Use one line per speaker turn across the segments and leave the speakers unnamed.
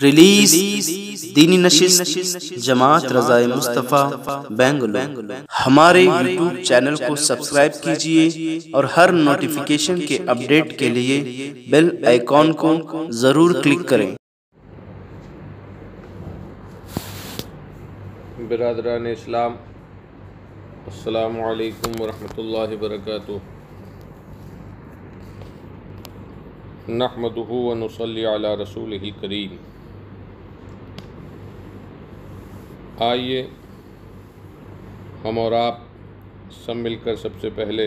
Release دینی نشست جماعت رضائے مصطفیٰ بنگلور۔ ہمارے یوٹیوب چینل کو سبسکرائب کیجیے اور ہر نوٹیفیکیشن کے اپڈیٹ کے لیے بیل آئیکن کو ضرور کلک کریں۔
برادران اسلام، السلام علیکم ورحمۃ اللہ وبرکاتہ۔ نحمدہ ونصلی علی رسولہ الکریم۔ آئیے ہم اور آپ سب مل کر سب سے پہلے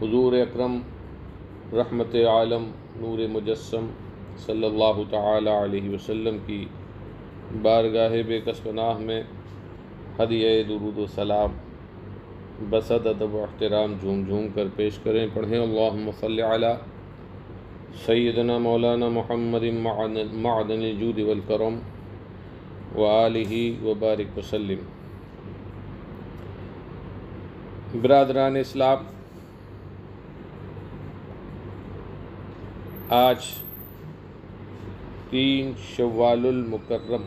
حضور اکرم رحمت عالم نور مجسم صلی اللہ تعالی علیہ وسلم کی بارگاہ بے کس پناہ میں ہدیہ درود و سلام بصد ادب و احترام جھوم جھوم کر پیش کریں۔ پڑھیں اللہم صلی علی سیدنا مولانا محمد معدن الجود والکرم وآلہ وبارک وسلم۔ برادران اسلام، آج 3 شوال المکرم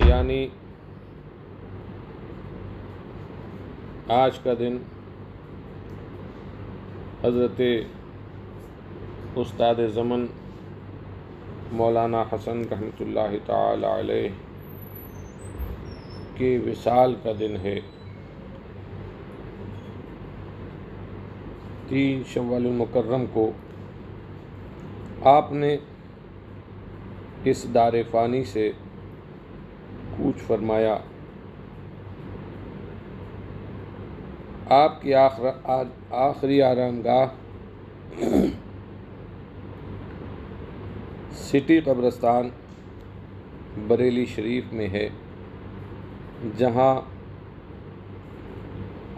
یعنی آج کا دن حضرت استاد زمن مولانا حسن رحمۃ اللہ تعالی علیہ کے وصال کا دن ہے۔ 3 شوال المکرم کو آپ نے اس دار فانی سے کوچ فرمایا۔ آپ کی آخری آرامگاہ سٹی قبرستان بریلی شریف میں ہے، جہاں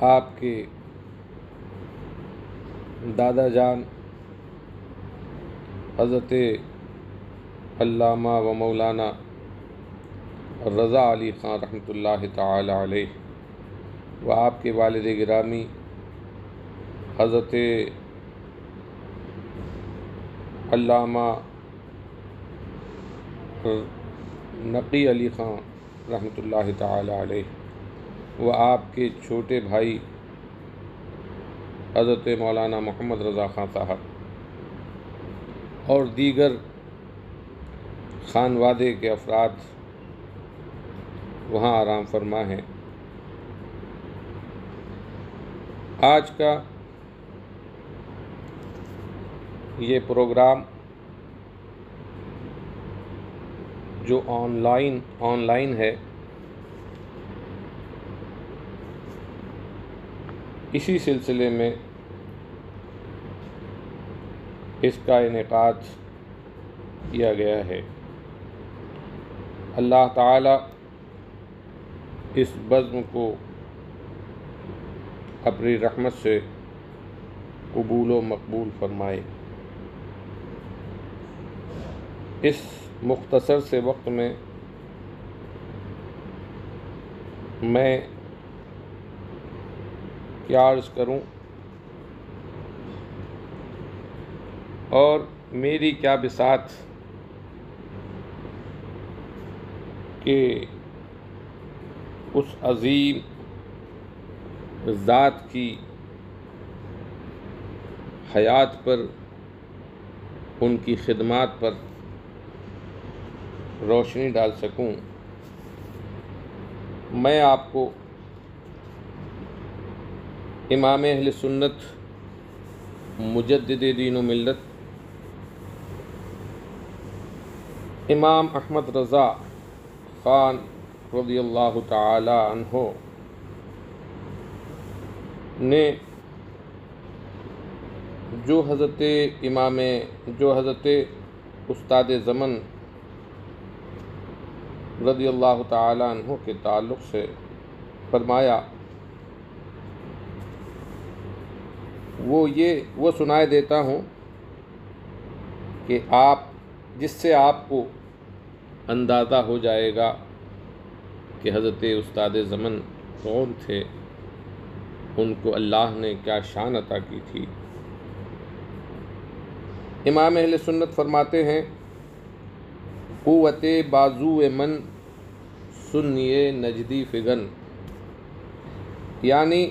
آپ کے دادا جان حضرت علامہ و مولانا رضا علی خان رحمۃ اللہ تعالی علیہ و آپ کے والد گرامی حضرت علامہ نقی علی خان رحمۃ اللہ تعالی علیہ و آپ کے چھوٹے بھائی حضرت مولانا محمد رضا خان صاحب اور دیگر خانوادے کے افراد وہاں آرام فرما ہیں۔ آج کا یہ پروگرام جو آن لائن ہے، اسی سلسلے میں اس کا انعقاد کیا گیا ہے۔ اللہ تعالی اس بزم کو اپنی رحمت سے قبول و مقبول فرمائے۔ اس مختصر سے وقت میں کیا عرض کروں اور میری کیا بساط کہ اس عظیم ذات کی حیات پر، ان کی خدمات پر روشنی ڈال سکوں۔ میں آپ کو امام اہل سنت مجدد دین و ملت امام احمد رضا خان رضی اللہ تعالی عنہ نے جو حضرت استاد زمن رضی اللہ تعالی عنہ کے تعلق سے فرمایا، وہ سنائے دیتا ہوں کہ جس سے آپ کو اندازہ ہو جائے گا کہ حضرت استاد زمن کون تھے، ان کو اللہ نے کیا شان عطا کی تھی۔ امام اہل سنت فرماتے ہیں قوت بازو من سنیے نجدی فگن، یعنی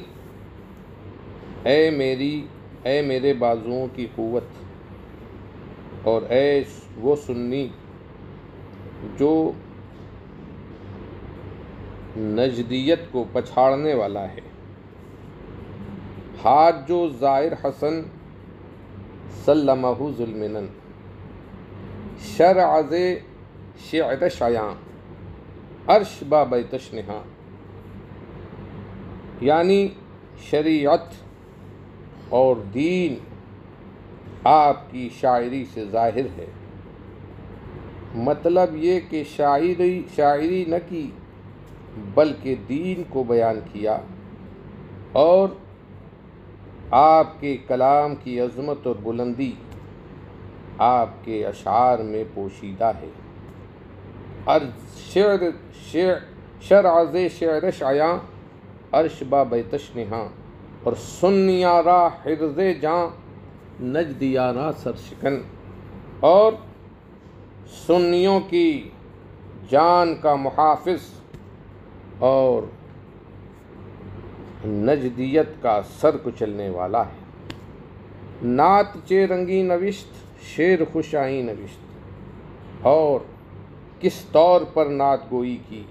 اے میرے بازوؤں کی قوت، اور اے وہ سنی جو نجدیت کو پچھاڑنے والا ہے، ہاتھ جو ظاہر حسن سلمہ ظلمنن، شرع ز شعر شیاں عرش با بیتش نہاں، یعنی شریعت اور دین آپ کی شاعری سے ظاہر ہے۔ مطلب یہ کہ شاعری نہ کی بلکہ دین کو بیان کیا، اور آپ کے کلام کی عظمت اور بلندی آپ کے اشعار میں پوشیدہ ہے۔ شرع ز شعر شیاں عرش با بیتش نہاں، اور سنیارا حرز جاں نجدیارا سرشکن، اور سنیوں کی جان کا محافظ اور نجدیت کا سر کچلنے والا ہے۔ نعت چے رنگی نوشت شعر خوش آئیں نوشت، اور کس طور پر نعت گوئی کی،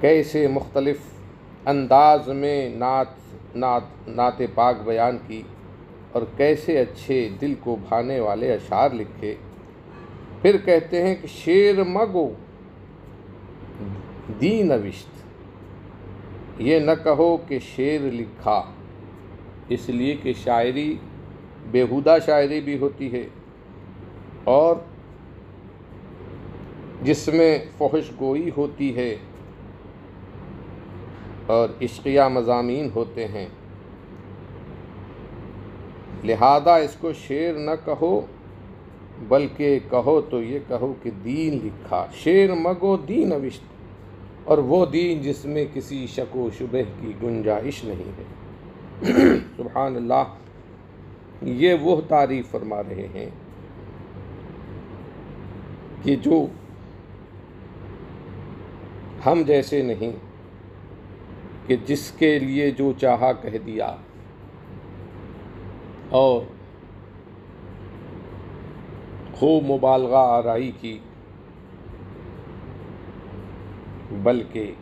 کیسے مختلف انداز میں نعت پاک بیان کی، اور کیسے اچھے دل کو بھانے والے اشعار لکھے۔ پھر کہتے ہیں کہ شعر مگو دی نوشت، یہ نہ کہو کہ شعر لکھا، اس لیے کہ شاعری بیہودہ شاعری بھی ہوتی ہے، اور جس میں فحش گوئی ہوتی ہے اور عشقیہ مضامین ہوتے ہیں، لہذا اس کو شعر نہ کہو بلکہ کہو تو یہ کہو کہ دین لکھا۔ شعر مگو دی نوشت، اور وہ دین جس میں کسی شک و شبہ کی گنجائش نہیں ہے۔ سبحان اللہ، یہ وہ تعریف فرما رہے ہیں کہ جو ہم جیسے نہیں، کہ جس کے لیے جو چاہا کہہ دیا، اور خوب مبالغہ آرائی کی، بلکہ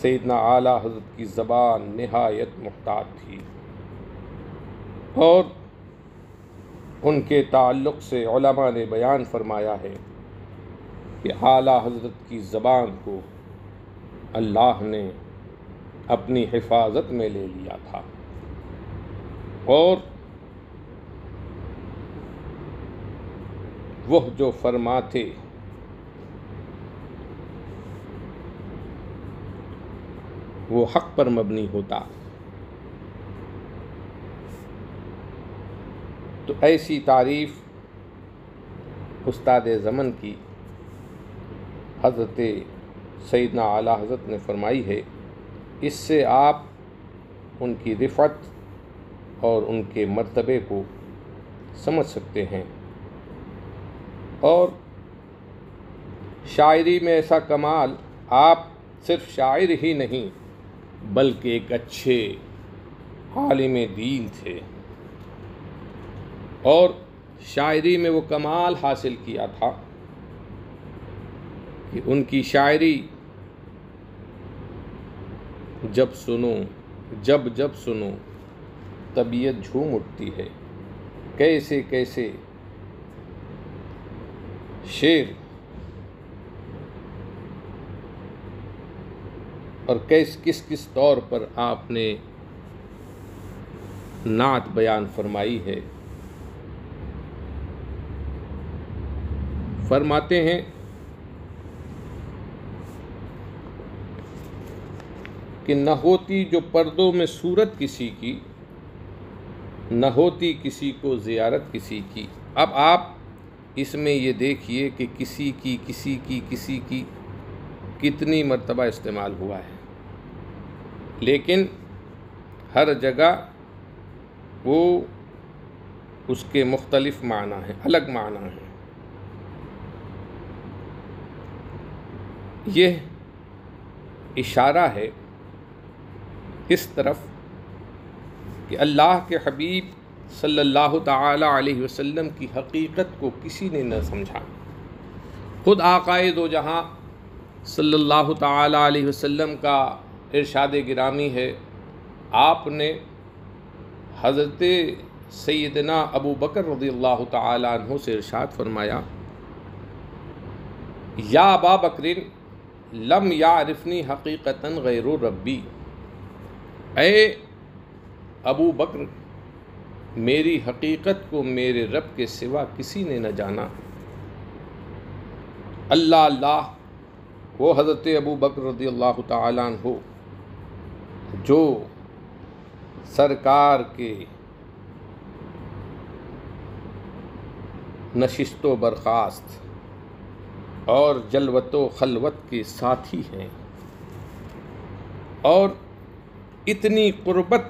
سیدنا اعلیٰ حضرت کی زبان نہایت محتاط تھی، اور ان کے تعلق سے علماء نے بیان فرمایا ہے کہ اعلیٰ حضرت کی زبان کو اللہ نے اپنی حفاظت میں لے لیا تھا، اور وہ جو فرماتے وہ حق پر مبنی ہوتا۔ تو ایسی تعریف استاد زمن کی حضرت سیدنا اعلیٰ حضرت نے فرمائی ہے۔ اس سے آپ ان کی رفعت اور ان کے مرتبے کو سمجھ سکتے ہیں، اور شاعری میں ایسا کمال، آپ صرف شاعر ہی نہیں بلکہ ایک اچھے عالم دین تھے، اور شاعری میں وہ کمال حاصل کیا تھا کہ ان کی شاعری جب سنو طبیعت جھوم اٹھتی ہے۔ کیسے کیسے شعر اور کس طور پر آپ نے نعت بیان فرمائی ہے۔ فرماتے ہیں کہ نہ ہوتی جو پردوں میں صورت کسی کی، نہ ہوتی کسی کو زیارت کسی کی۔ اب آپ اس میں یہ دیکھیے کہ کسی کی کتنی مرتبہ استعمال ہوا ہے، لیکن ہر جگہ وہ اس کے مختلف معنی ہیں، الگ معنی ہیں۔ یہ اشارہ ہے اس طرف کہ اللہ کے حبیب صلی اللہ تعالی علیہ وسلم کی حقیقت کو کسی نے نہ سمجھا۔ خود آقائے دو جہاں صلی اللہ تعالی علیہ وسلم کا ارشاد گرامی ہے، آپ نے حضرت سیدنا ابو بکر رضی اللہ تعالی عنہ سے ارشاد فرمایا، یا ابا بکر لم یعرفنی حقیقتاً غیر ربی، اے ابو بکر میری حقیقت کو میرے رب کے سوا کسی نے نہ جانا۔ اللہ اللہ، وہ حضرت ابو بکر رضی اللہ تعالیٰ عنہ جو سرکار کے نشست و برخاست اور جلوت و خلوت کے ساتھی ہیں، اور اتنی قربت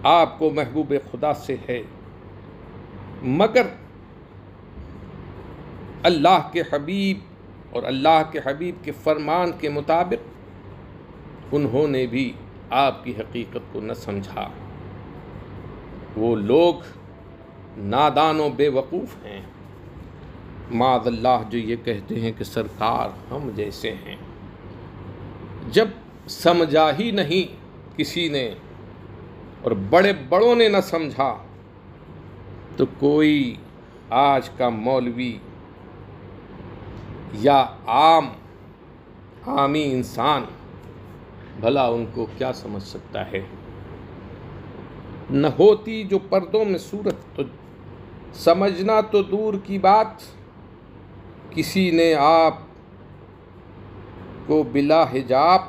آپ کو محبوب خدا سے ہے، مگر اللہ کے حبیب اور اللہ کے حبیب کے فرمان کے مطابق انہوں نے بھی آپ کی حقیقت کو نہ سمجھا۔ وہ لوگ نادان و بے وقوف ہیں معاذ اللہ جو یہ کہتے ہیں کہ سرکار ہم جیسے ہیں، جب سمجھا ہی نہیں کسی نے اور بڑے بڑوں نے نہ سمجھا، تو کوئی آج کا مولوی یا عامی انسان بھلا ان کو کیا سمجھ سکتا ہے؟ نہ ہوتی جو پردوں میں صورت، تو سمجھنا تو دور کی بات، کسی نے آپ کو بلا حجاب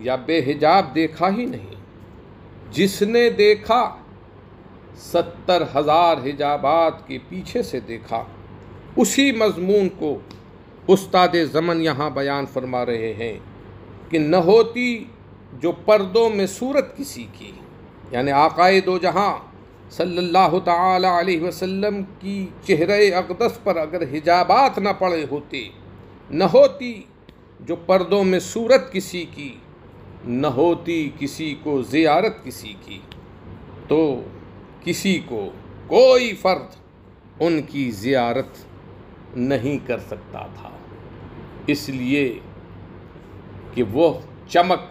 یا بے حجاب دیکھا ہی نہیں۔ جس نے دیکھا 70,000 حجابات کے پیچھے سے دیکھا۔ اسی مضمون کو استاد زمن یہاں بیان فرما رہے ہیں کہ نہ ہوتی جو پردوں میں صورت کسی کی، یعنی آقائے دو جہاں صلی اللہ تعالی علیہ وسلم کی چہرہ اقدس پر اگر حجابات نہ پڑے ہوتے، نہ ہوتی جو پردوں میں صورت کسی کی، نہ ہوتی کسی کو زیارت کسی کی، تو کسی کو کوئی فرد ان کی زیارت نہیں کر سکتا تھا، اس لیے کہ وہ چمک،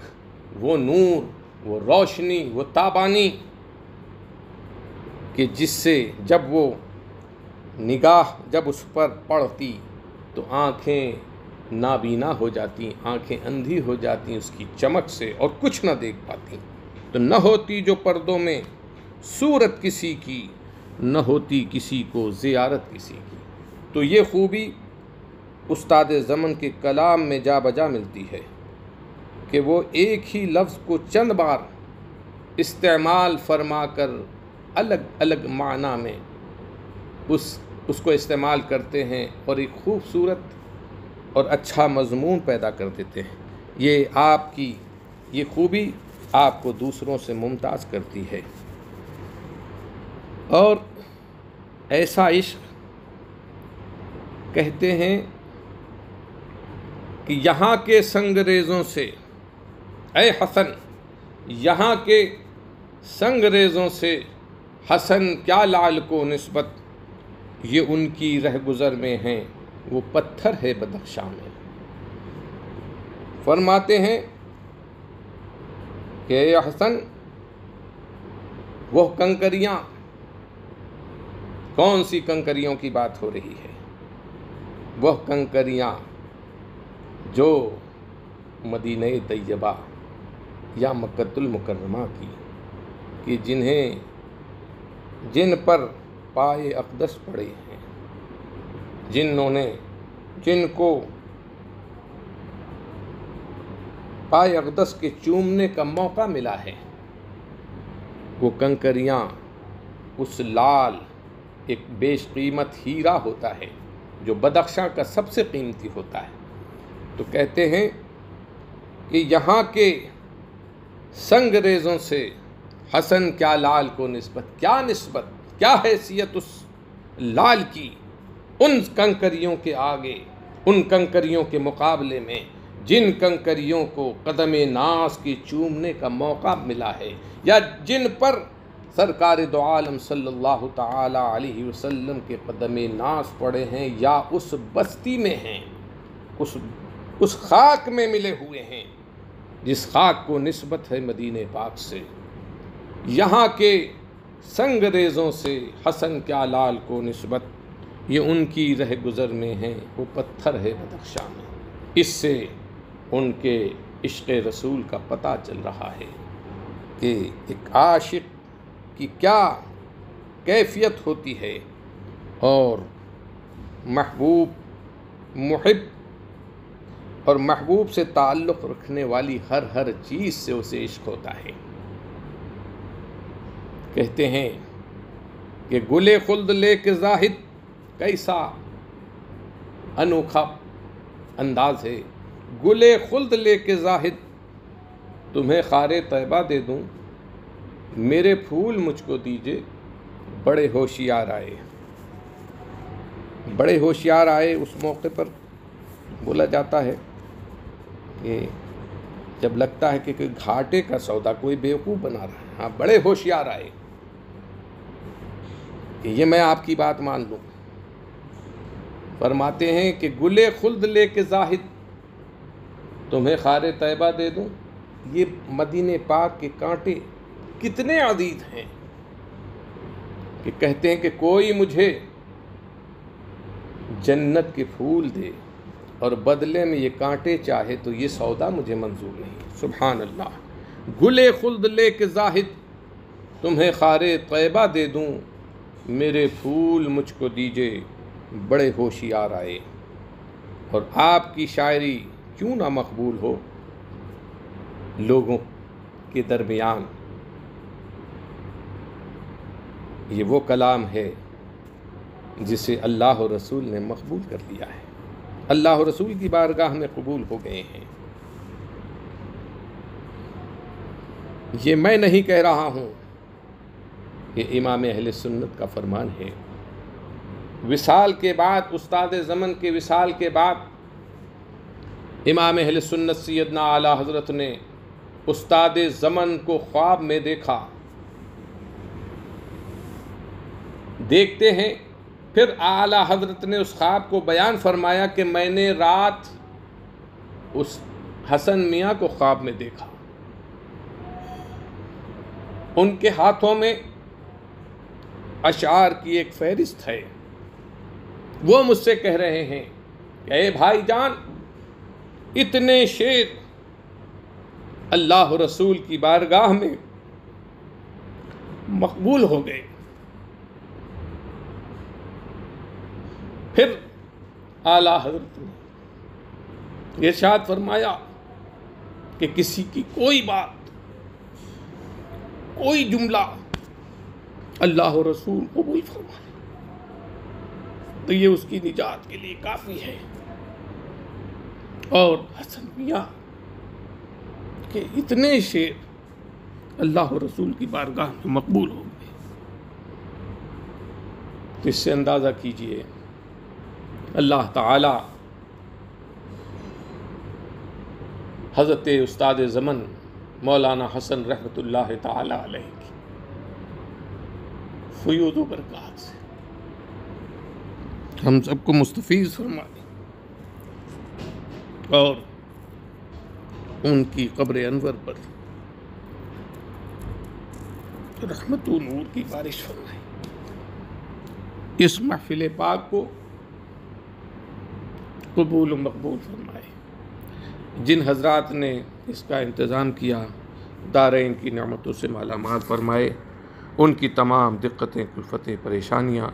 وہ نور، وہ روشنی، وہ تابانی کہ جس سے جب وہ نگاہ جب اس پر پڑتی تو آنکھیں نابینا ہو جاتی، آنکھیں اندھی ہو جاتی اس کی چمک سے اور کچھ نہ دیکھ پاتی۔ تو نہ ہوتی جو پردوں میں صورت کسی کی، نہ ہوتی کسی کو زیارت کسی کی۔ تو یہ خوبی استاد زمن کے کلام میں جا بجا ملتی ہے کہ وہ ایک ہی لفظ کو چند بار استعمال فرما کر الگ الگ معنی میں اس کو استعمال کرتے ہیں اور ایک خوبصورت اور اچھا مضمون پیدا کر دیتے ہیں۔ یہ آپ کی یہ خوبی آپ کو دوسروں سے ممتاز کرتی ہے۔ اور ایسا عشق کہتے ہیں کہ یہاں کے سنگریزوں سے، اے حسن یہاں کے سنگریزوں سے حسن کیا لعل کو نسبت، یہ ان کی رہ گزر میں ہیں، وہ پتھر ہے بدخشاں میں۔ فرماتے ہیں کہ اے حسن وہ کنکریاں، کون سی کنکریوں کی بات ہو رہی ہے؟ وہ کنکریاں جو مدینہ طیبہ یا مکۃ المکرمہ کی، کہ جن پر پائے اقدس پڑے ہیں، جن کو پائے اقدس کے چومنے کا موقع ملا ہے، وہ کنکریاں اس لال ایک بیش قیمت ہیرا ہوتا ہے جو بدخشاں کا سب سے قیمتی ہوتا ہے۔ تو کہتے ہیں کہ یہاں کے سنگریزوں سے حسن کیا لال کو نسبت، کیا نسبت؟ کیا حیثیت اس لال کی ان کنکریوں کے آگے، ان کنکریوں کے مقابلے میں جن کنکریوں کو قدم ناز کی چومنے کا موقع ملا ہے، یا جن پر سرکار دو عالم صلی اللہ تعالی علیہ وسلم کے قدم ناز پڑے ہیں، یا اس بستی میں ہیں، اس خاک میں ملے ہوئے ہیں جس خاک کو نسبت ہے مدینہ پاک سے، یہاں کے سنگریزوں سے حسن کیا لال کو نسبت، یہ ان کی رہ گزر میں ہیں، وہ پتھر ہے بدخشاں میں۔ اس سے ان کے عشق رسول کا پتہ چل رہا ہے کہ ایک عاشق کی کیا کیفیت ہوتی ہے، اور محبوب، محب اور محبوب سے تعلق رکھنے والی ہر چیز سے اسے عشق ہوتا ہے۔ کہتے ہیں کہ گلے خلد لے کے زاہد، کیسا انوکھا انداز ہے، گلے خلد لے کے زاہد، تمہیں خار طیبہ دے دوں، میرے پھول مجھ کو دیجئے، بڑے ہوشیار آئے۔ بڑے ہوشیار آئے اس موقع پر بولا جاتا ہے کہ جب لگتا ہے کہ کوئی گھاٹے کا سودا کوئی بیوقوف بنا رہا ہے، ہاں بڑے ہوشیار آئے کہ یہ میں آپ کی بات مان لوں۔ فرماتے ہیں کہ گلے خلد لے کے زاہد، تمہیں خار طیبہ دے دوں، یہ مدینہ پاک کے کانٹے کتنے عدید ہیں کہ کہتے ہیں کہ کوئی مجھے جنت کے پھول دے اور بدلے میں یہ کانٹے چاہے تو یہ سودا مجھے منظور نہیں۔ سبحان اللہ۔ گلے خلد لے کے زاہد، تمہیں خار طیبہ دے دوں، میرے پھول مجھ کو دیجئے، بڑے ہوشیار آئے۔ اور آپ کی شاعری کیوں نہ مقبول ہو لوگوں کے درمیان، یہ وہ کلام ہے جسے اللہ و رسول نے مقبول کر لیا ہے، اللہ و رسول کی بارگاہ میں قبول ہو گئے ہیں۔ یہ میں نہیں کہہ رہا ہوں، یہ امام اہل سنت کا فرمان ہے۔ وصال کے بعد، استاد زمن کے وصال کے بعد، امام اہل سنت سیدنا اعلیٰ حضرت نے استاد زمن کو خواب میں دیکھا۔ دیکھتے ہیں پھر اعلیٰ حضرت نے اس خواب کو بیان فرمایا کہ میں نے رات اس حسن میاں کو خواب میں دیکھا، ان کے ہاتھوں میں اشعار کی ایک فہرست ہے، وہ مجھ سے کہہ رہے ہیں کہ اے بھائی جان، اتنے شعر اللہ رسول کی بارگاہ میں مقبول ہو گئے۔ پھر اعلیٰ حضرت نے ارشاد فرمایا کہ کسی کی کوئی بات، کوئی جملہ اللہ و رسول قبول فرمائے تو یہ اس کی نجات کے لیے کافی ہے۔ اور حسن میاں کہ اتنے شعر اللہ و رسول کی بارگاہ میں مقبول ہو گئے، تو اس سے اندازہ کیجئے اللہ تعالی حضرت استاد زمن مولانا حسن رحمۃ اللہ تعالی علیہ کی فیوض و برکات سے ہم سب کو مستفیض فرمائے، اور ان کی قبر انور پر رحمت و نور کی بارش فرمائے۔ اس محفل پاک کو قبول و مقبول فرمائے۔ جن حضرات نے اس کا انتظام کیا، دارین کی نعمتوں سے مالا مال فرمائے، ان کی تمام دقتیں، کلفتیں، پریشانیاں،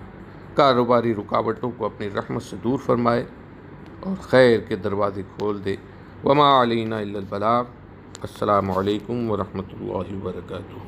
کاروباری رکاوٹوں کو اپنی رحمت سے دور فرمائے اور خیر کے دروازے کھول دے۔ وما علینا الا البلاغ۔ السلام علیکم ورحمۃ اللہ وبرکاتہ۔